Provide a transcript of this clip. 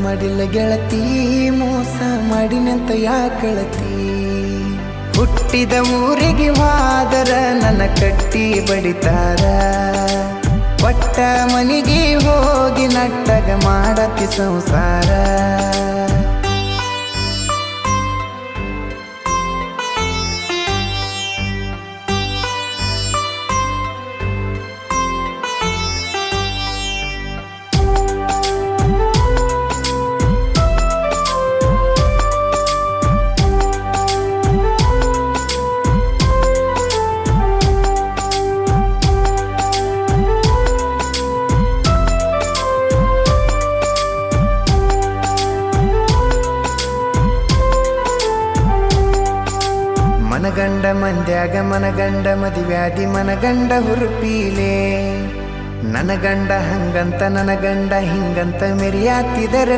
ಮಾಡಿಲ್ಲ ಗೆಳತಿ ಮೋಸ ಮಾಡಿನಂತ ಯಾಕಳತಿ ಹುಟ್ಟಿದ ಊರಿಗೆ ಹೋದರ ನನ್ನ ಕಟ್ಟಿ ಬಡಿತಾರ ಒಟ್ಟ ಮನಿಗೆ ಹೋಗಿ ನಟ್ಟಗ ಮಾಡತಿ ಸಂಸಾರ ಮನಗಂಡ ಮಂದ್ಯಾಗ ಮನಗಂಡ ಮದುವ್ಯಾದಿ ಮನಗಂಡ ಹುರುಪೀಲೆ ನನ್ನ ಗಂಡ ಹಂಗಂತ ನನ್ನ ಗಂಡ ಹಿಂಗಂತ ಮೆರಿಯಾತಿದರ